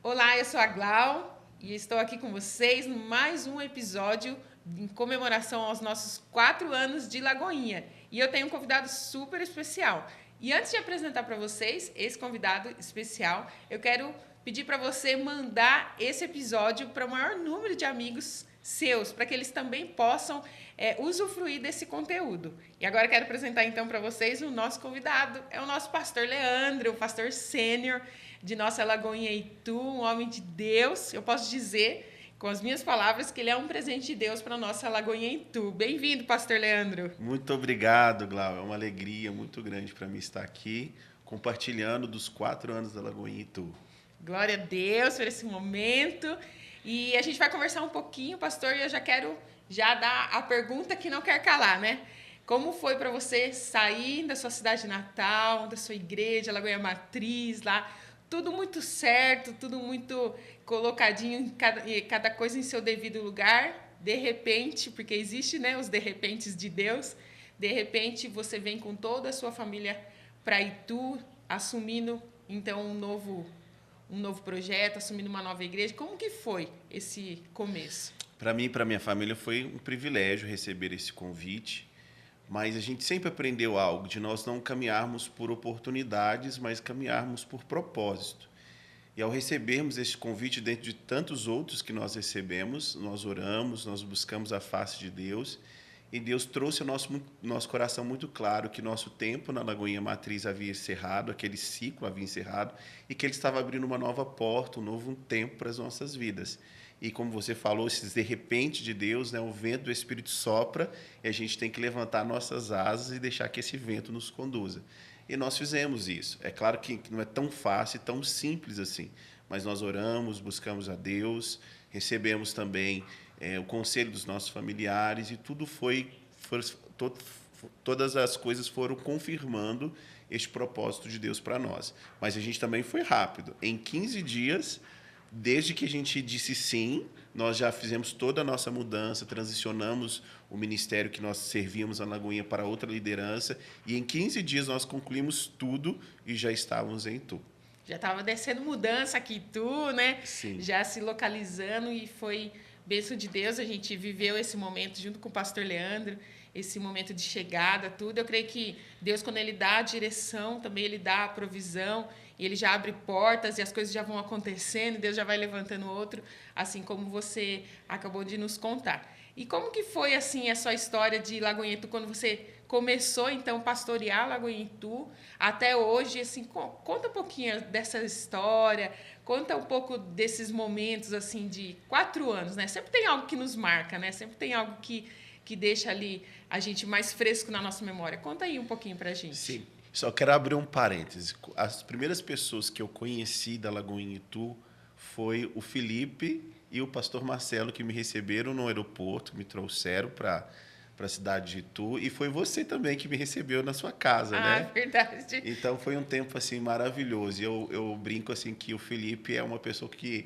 Olá, eu sou a Glau e estou aqui com vocês no mais um episódio em comemoração aos nossos 4 anos de Lagoinha. E eu tenho um convidado super especial. E antes de apresentar para vocês esse convidado especial, eu quero pedir para você mandar esse episódio para o maior número de amigos seus, para que eles também possam usufruir desse conteúdo. E agora quero apresentar então para vocês o nosso convidado, é o nosso pastor Leandro, o pastor sênior de nossa Lagoinha Itu, um homem de Deus. Eu posso dizer, com as minhas palavras, que ele é um presente de Deus para a nossa Lagoinha Itu. Bem-vindo, pastor Leandro. Muito obrigado, Glau. É uma alegria muito grande para mim estar aqui, compartilhando dos 4 anos da Lagoinha Itu. Glória a Deus por esse momento. E a gente vai conversar um pouquinho, pastor, e eu já quero dar a pergunta que não quer calar, né? Como foi para você sair da sua cidade natal, da sua igreja, Lagoinha Matriz, lá, tudo muito certo, tudo muito colocadinho, cada coisa em seu devido lugar, de repente, porque existe, né, os de repentes de Deus, de repente você vem com toda a sua família para Itu, assumindo então um novo projeto, assumindo uma nova igreja. Como que foi esse começo? Para mim e para minha família foi um privilégio receber esse convite, mas a gente sempre aprendeu algo, de nós não caminharmos por oportunidades, mas caminharmos por propósito. E ao recebermos este convite, dentro de tantos outros que nós recebemos, nós oramos, nós buscamos a face de Deus, e Deus trouxe ao nosso coração muito claro que nosso tempo na Lagoinha Matriz havia encerrado, aquele ciclo havia encerrado, e que Ele estava abrindo uma nova porta, um novo tempo para as nossas vidas. E como você falou, esses de repente de Deus, né, o vento do Espírito sopra, e a gente tem que levantar nossas asas e deixar que esse vento nos conduza. E nós fizemos isso. É claro que não é tão fácil, tão simples assim, mas nós oramos, buscamos a Deus, recebemos também o conselho dos nossos familiares, e todas as coisas foram confirmando este propósito de Deus para nós. Mas a gente também foi rápido. Em 15 dias, desde que a gente disse sim, nós já fizemos toda a nossa mudança, transicionamos o ministério que nós servíamos na Lagoinha para outra liderança, e em 15 dias nós concluímos tudo e já estávamos em Itu. Já estava descendo mudança aqui, tu, né? Sim. Já se localizando, e foi bênção de Deus. A gente viveu esse momento junto com o pastor Leandro, esse momento de chegada, tudo. Eu creio que Deus, quando Ele dá a direção, também Ele dá a provisão, e Ele já abre portas e as coisas já vão acontecendo, Deus já vai levantando outro, assim como você acabou de nos contar. E como que foi assim a sua história de Lagoinha Itu, quando você começou então a pastorear Lagoinha Itu até hoje? Assim, conta um pouquinho dessa história, conta um pouco desses momentos assim de 4 anos, né? Sempre tem algo que nos marca, né? Sempre tem algo que deixa ali a gente mais fresco na nossa memória. Conta aí um pouquinho pra gente. Sim. Só quero abrir um parêntese. As primeiras pessoas que eu conheci da Lagoinha Itu foi o Felipe e o pastor Marcelo, que me receberam no aeroporto, me trouxeram para a cidade de Itu, e foi você também que me recebeu na sua casa, Ah, né? verdade. Então foi um tempo assim maravilhoso. E eu brinco assim que o Felipe é uma pessoa que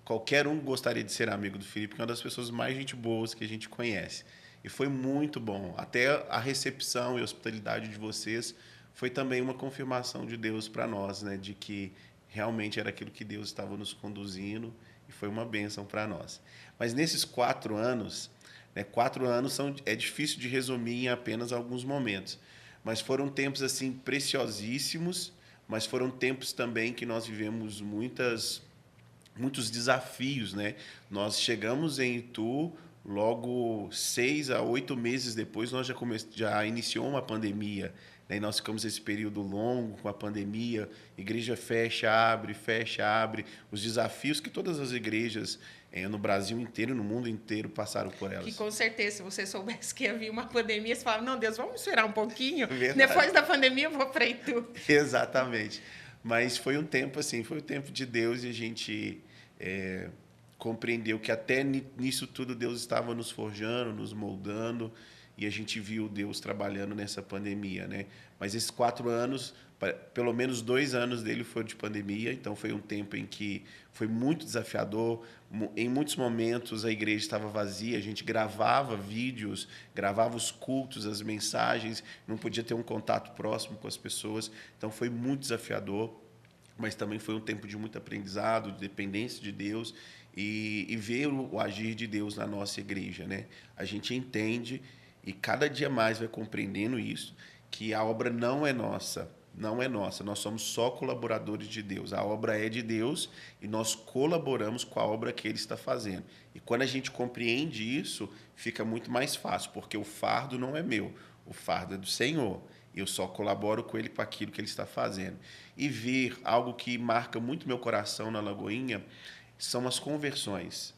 qualquer um gostaria de ser amigo do Felipe, que é uma das pessoas mais gente boas que a gente conhece. E foi muito bom. Até a recepção e a hospitalidade de vocês foi também uma confirmação de Deus para nós, né? De que realmente era aquilo que Deus estava nos conduzindo, e foi uma bênção para nós. Mas nesses 4 anos, né, 4 anos é difícil de resumir em apenas alguns momentos, mas foram tempos assim preciosíssimos, mas foram tempos também que nós vivemos muitos desafios, né? Nós chegamos em Itu, logo 6 a 8 meses depois nós já iniciou uma pandemia, né? E nós ficamos esse período longo com a pandemia, igreja fecha, abre, os desafios que todas as igrejas no Brasil inteiro e no mundo inteiro passaram por Que elas. com certeza, se você soubesse que havia uma pandemia, você falava, não, Deus, vamos esperar um pouquinho. Verdade. Depois da pandemia eu vou para Itu. Exatamente. Mas foi um tempo assim, foi o tempo de Deus, e a gente compreendeu que até nisso tudo Deus estava nos forjando, nos moldando, e a gente viu Deus trabalhando nessa pandemia, né? Mas esses 4 anos, pelo menos 2 anos dele foram de pandemia, então foi um tempo em que foi muito desafiador. Em muitos momentos a igreja estava vazia, a gente gravava vídeos, gravava os cultos, as mensagens, não podia ter um contato próximo com as pessoas, então foi muito desafiador. mas também foi um tempo de muito aprendizado, de dependência de Deus e ver o agir de Deus na nossa igreja, né? A gente entende e cada dia mais vai compreendendo isso, que a obra não é nossa, não é nossa, nós somos só colaboradores de Deus. A obra é de Deus e nós colaboramos com a obra que Ele está fazendo. E quando a gente compreende isso, fica muito mais fácil, porque o fardo não é meu, o fardo é do Senhor. Eu só colaboro com Ele com aquilo que Ele está fazendo. E ver algo que marca muito meu coração na Lagoinha são as conversões.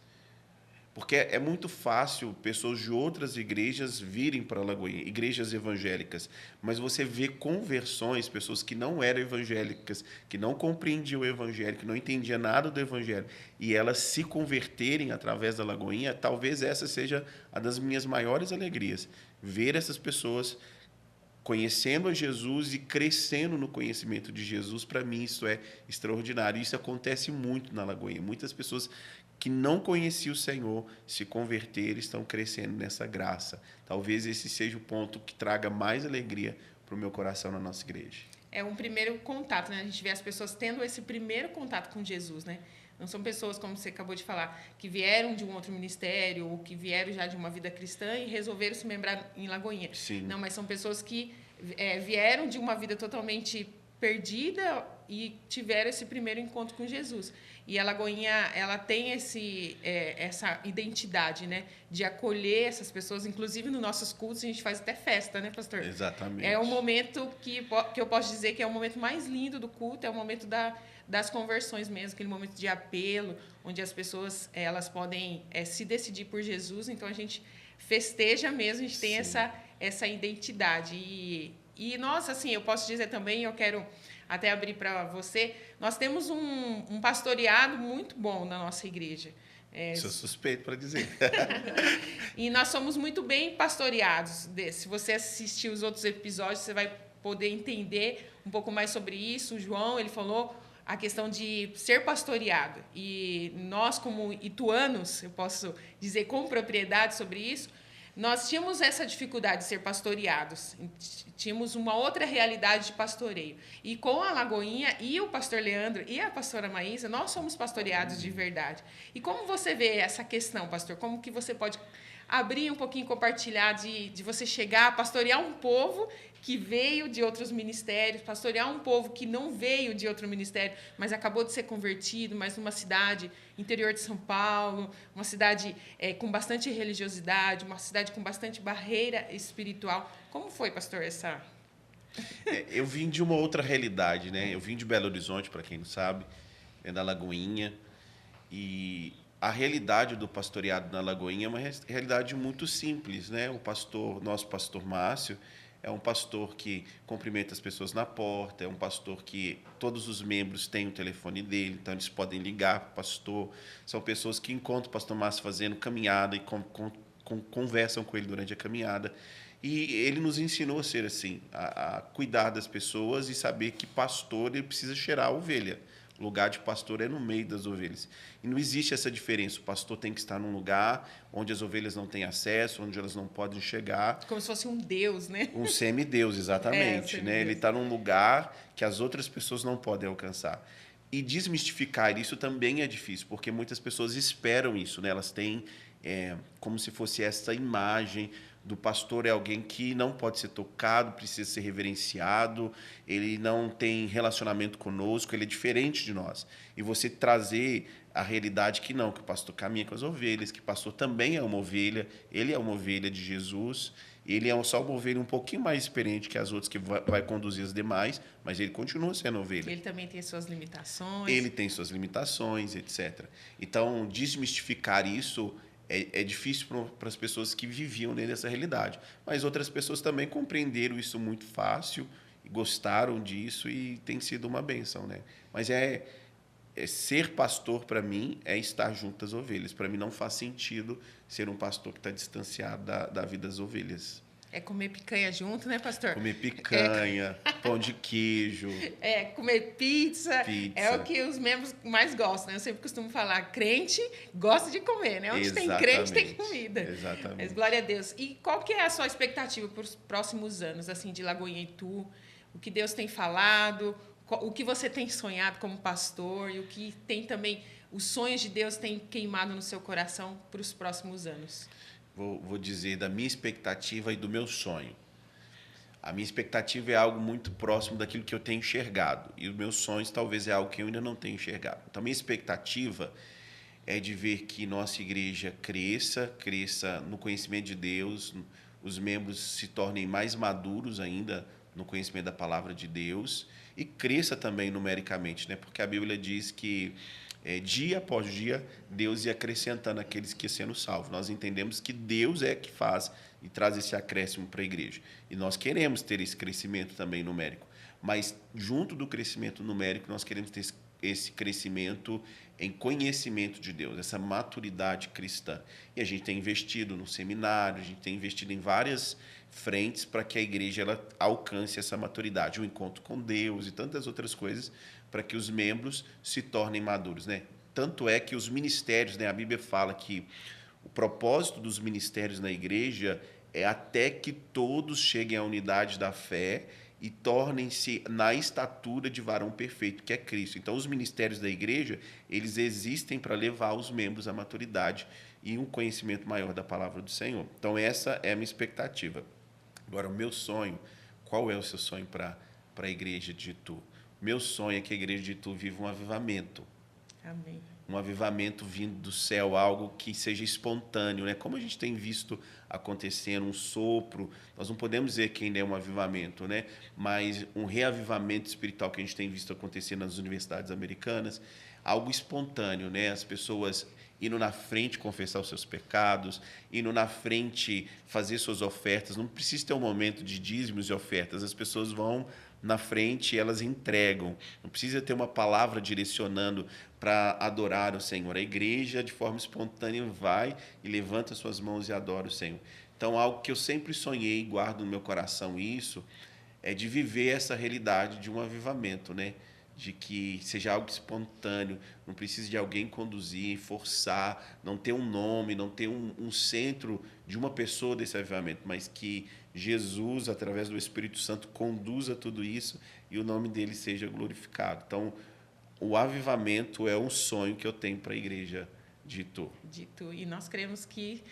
Porque é muito fácil pessoas de outras igrejas virem para a Lagoinha, igrejas evangélicas, mas você vê conversões, pessoas que não eram evangélicas, que não compreendiam o evangelho, que não entendiam nada do evangelho, e elas se converterem através da Lagoinha, talvez essa seja uma das minhas maiores alegrias, ver essas pessoas conhecendo a Jesus e crescendo no conhecimento de Jesus. Para mim isso é extraordinário. Isso acontece muito na Lagoinha. Muitas pessoas que não conheciam o Senhor se converteram e estão crescendo nessa graça. Talvez esse seja o ponto que traga mais alegria para o meu coração na nossa igreja. É um primeiro contato, né? A gente vê as pessoas tendo esse primeiro contato com Jesus, né? Não são pessoas, como você acabou de falar, que vieram de um outro ministério ou que vieram já de uma vida cristã e resolveram se membrar em Lagoinha. Sim. Não, mas são pessoas que vieram de uma vida totalmente perdida e tiveram esse primeiro encontro com Jesus. E a Lagoinha, ela tem essa identidade, né, de acolher essas pessoas. Inclusive, nos nossos cultos, a gente faz até festa, né, pastor? Exatamente. É um momento que eu posso dizer que é o momento mais lindo do culto, é o momento das conversões mesmo, aquele momento de apelo, onde as pessoas elas podem se decidir por Jesus. Então, a gente festeja mesmo, a gente tem essa identidade. E nós, assim, eu posso dizer também, eu quero até abrir para você, nós temos um pastoreado muito bom na nossa igreja. Sou suspeito para dizer. E nós somos muito bem pastoreados. Se você assistir os outros episódios, você vai poder entender um pouco mais sobre isso. O João, ele falou a questão de ser pastoreado. E nós, como ituanos, eu posso dizer com propriedade sobre isso, nós tínhamos essa dificuldade de ser pastoreados. Tínhamos uma outra realidade de pastoreio. E com a Lagoinha e o pastor Leandro e a pastora Maísa, nós somos pastoreados de verdade. E como você vê essa questão, pastor? Como que você pode abrir um pouquinho, compartilhar de você chegar a pastorear um povo que veio de outros ministérios, pastorear um povo que não veio de outro ministério, mas acabou de ser convertido, mas numa cidade interior de São Paulo, uma cidade com bastante religiosidade, uma cidade com bastante barreira espiritual. Como foi, pastor, essa... Eu vim de uma outra realidade, né? Eu vim de Belo Horizonte, para quem não sabe, da Lagoinha, e a realidade do pastoreado na Lagoinha é uma realidade muito simples, né? Nosso pastor Márcio, é um pastor que cumprimenta as pessoas na porta, é um pastor que todos os membros têm o telefone dele, então eles podem ligar para o pastor. São pessoas que encontram o pastor Márcio fazendo caminhada e conversam com ele durante a caminhada. E ele nos ensinou a ser assim, a cuidar das pessoas e saber que pastor ele precisa cheirar a ovelha. O lugar de pastor é no meio das ovelhas. E não existe essa diferença. O pastor tem que estar num lugar onde as ovelhas não têm acesso, onde elas não podem chegar. Como se fosse um deus, né? Um semideus, exatamente. Semideus. Né? Ele está num lugar que as outras pessoas não podem alcançar. E desmistificar isso também é difícil, porque muitas pessoas esperam isso. Né? Elas têm como se fosse essa imagem do pastor é alguém que não pode ser tocado, precisa ser reverenciado, ele não tem relacionamento conosco, ele é diferente de nós. E você trazer a realidade que não, que o pastor caminha com as ovelhas, que o pastor também é uma ovelha, ele é uma ovelha de Jesus, ele é só uma ovelha um pouquinho mais experiente que as outras, que vai conduzir as demais, mas ele continua sendo ovelha. Ele também tem suas limitações. Ele tem suas limitações, etc. Então, desmistificar isso é difícil para as pessoas que viviam dentro dessa realidade. Mas outras pessoas também compreenderam isso muito fácil, e gostaram disso e tem sido uma bênção. Né? Mas ser pastor, para mim, é estar junto das ovelhas. Para mim, não faz sentido ser um pastor que está distanciado da vida das ovelhas. É comer picanha junto, né, pastor? Comer picanha, pão de queijo. Comer pizza. É o que os membros mais gostam, né? Eu sempre costumo falar, crente gosta de comer, né? Onde tem crente, tem comida. Exatamente. Mas glória a Deus. E qual que é a sua expectativa para os próximos anos, assim, de Lagoinha e Itu? O que Deus tem falado? o que você tem sonhado como pastor e o que tem também, os sonhos de Deus têm queimado no seu coração para os próximos anos? Vou dizer da minha expectativa e do meu sonho. A minha expectativa é algo muito próximo daquilo que eu tenho enxergado. E os meus sonhos talvez é algo que eu ainda não tenho enxergado. Então, minha expectativa é de ver que nossa igreja cresça no conhecimento de Deus, os membros se tornem mais maduros ainda no conhecimento da palavra de Deus e cresça também numericamente, né? Porque a Bíblia diz que dia após dia Deus ia acrescentando aqueles que iam sendo salvos. Nós entendemos que Deus é que faz e traz esse acréscimo para a igreja. E nós queremos ter esse crescimento também numérico. Mas, junto do crescimento numérico, nós queremos ter esse crescimento em conhecimento de Deus, essa maturidade cristã. E a gente tem investido no seminário, a gente tem investido em várias frentes para que a igreja ela alcance essa maturidade, o encontro com Deus e tantas outras coisas, para que os membros se tornem maduros, né? Tanto é que os ministérios, né, a Bíblia fala que o propósito dos ministérios na igreja é até que todos cheguem à unidade da fé e tornem-se na estatura de varão perfeito, que é Cristo. Então, os ministérios da igreja, eles existem para levar os membros à maturidade e um conhecimento maior da palavra do Senhor. Então, essa é a minha expectativa. Agora, o meu sonho, qual é o seu sonho para a igreja de Itu? Meu sonho é que a igreja de Itu viva um avivamento. Amém. Um avivamento vindo do céu, algo que seja espontâneo, né? Como a gente tem visto acontecendo, um sopro, nós não podemos dizer que ainda é um avivamento, né? Mas um reavivamento espiritual que a gente tem visto acontecer nas universidades americanas, algo espontâneo, né? As pessoas indo na frente confessar os seus pecados, indo na frente fazer suas ofertas, não precisa ter um momento de dízimos e ofertas, as pessoas vão na frente e elas entregam. Não precisa ter uma palavra direcionando para adorar o Senhor. A igreja, de forma espontânea, vai e levanta suas mãos e adora o Senhor. Então, algo que eu sempre sonhei e guardo no meu coração isso, é de viver essa realidade de um avivamento, né? De que seja algo espontâneo, não precisa de alguém conduzir, forçar, não ter um nome, não ter um centro de uma pessoa desse avivamento, mas que Jesus, através do Espírito Santo, conduza tudo isso e o nome dele seja glorificado. Então, o avivamento é um sonho que eu tenho para a igreja de Itu. E nós cremos que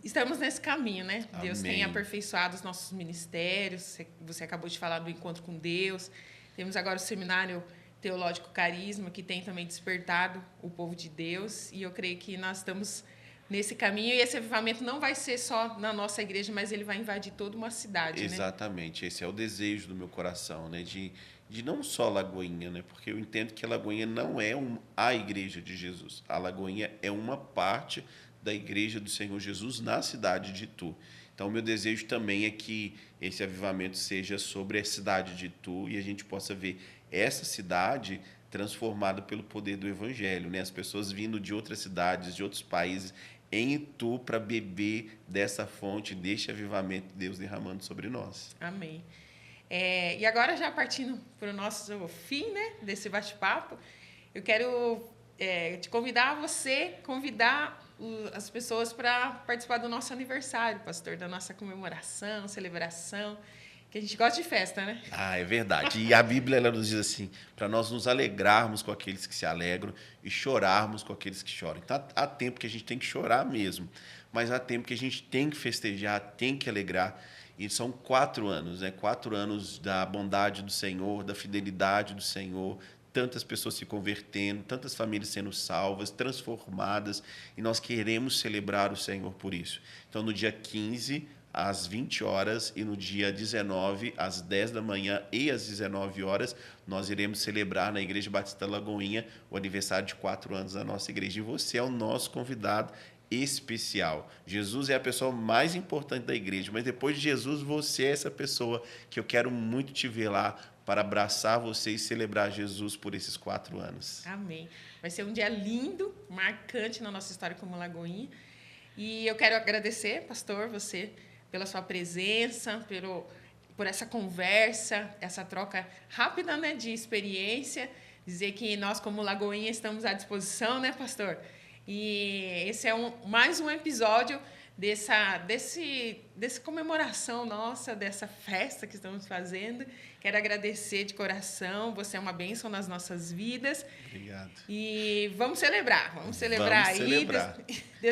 estamos nesse caminho, né? Amém. Deus tem aperfeiçoado os nossos ministérios. Você acabou de falar do encontro com Deus. Temos agora o Seminário Teológico Carisma, que tem também despertado o povo de Deus. E eu creio que nós estamos nesse caminho. E esse avivamento não vai ser só na nossa igreja, mas ele vai invadir toda uma cidade. Exatamente. Né? Esse é o desejo do meu coração, né? De não só Lagoinha, né? Porque eu entendo que a Lagoinha não é a igreja de Jesus. A Lagoinha é uma parte da igreja do Senhor Jesus na cidade de Itu. Então, o meu desejo também é que esse avivamento seja sobre a cidade de Itu e a gente possa ver essa cidade transformada pelo poder do Evangelho, né? As pessoas vindo de outras cidades, de outros países, em Itu para beber dessa fonte, deste avivamento de Deus derramando sobre nós. Amém. E agora, já partindo para o nosso fim, né, desse bate-papo, eu quero te convidar as pessoas para participar do nosso aniversário, pastor, da nossa comemoração, celebração, que a gente gosta de festa, né? Ah, é verdade. E a Bíblia ela nos diz assim, para nós nos alegrarmos com aqueles que se alegram e chorarmos com aqueles que choram. Então, há tempo que a gente tem que chorar mesmo, mas há tempo que a gente tem que festejar, tem que alegrar. E são 4 anos, né? 4 anos da bondade do Senhor, da fidelidade do Senhor, tantas pessoas se convertendo, tantas famílias sendo salvas, transformadas, e nós queremos celebrar o Senhor por isso. Então, no dia 15, às 20 horas, e no dia 19, às 10 da manhã e às 19 horas, nós iremos celebrar na Igreja Batista Lagoinha o aniversário de 4 anos da nossa igreja. E você é o nosso convidado especial. Jesus é a pessoa mais importante da igreja, mas depois de Jesus, você é essa pessoa que eu quero muito te ver lá para abraçar você e celebrar Jesus por esses 4 anos. Amém. Vai ser um dia lindo, marcante na nossa história como Lagoinha. E eu quero agradecer, pastor, você, pela sua presença, por essa conversa, essa troca rápida, né, de experiência. Dizer que nós, como Lagoinha, estamos à disposição, né, pastor? E esse é mais um episódio dessa comemoração nossa, dessa festa que estamos fazendo. Quero agradecer de coração. Você é uma bênção nas nossas vidas. Obrigado. E vamos celebrar aí. Celebrar.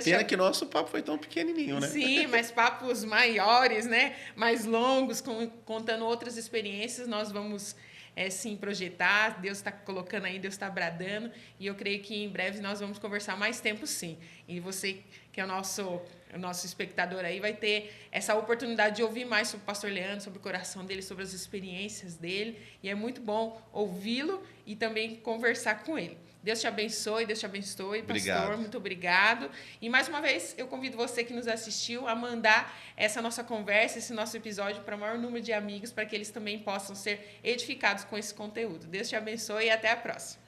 Pena que nosso papo foi tão pequenininho, né? Sim, mas papos maiores, né? Mais longos, contando outras experiências, nós vamos sim projetar. Deus está colocando aí, Deus está bradando. E eu creio que em breve nós vamos conversar mais tempo, sim. E você, que é o nosso espectador aí, vai ter essa oportunidade de ouvir mais sobre o pastor Leandro, sobre o coração dele, sobre as experiências dele. E é muito bom ouvi-lo e também conversar com ele. Deus te abençoe, pastor. Obrigado. Muito obrigado. E, mais uma vez, eu convido você que nos assistiu a mandar essa nossa conversa, esse nosso episódio para o maior número de amigos, para que eles também possam ser edificados com esse conteúdo. Deus te abençoe e até a próxima.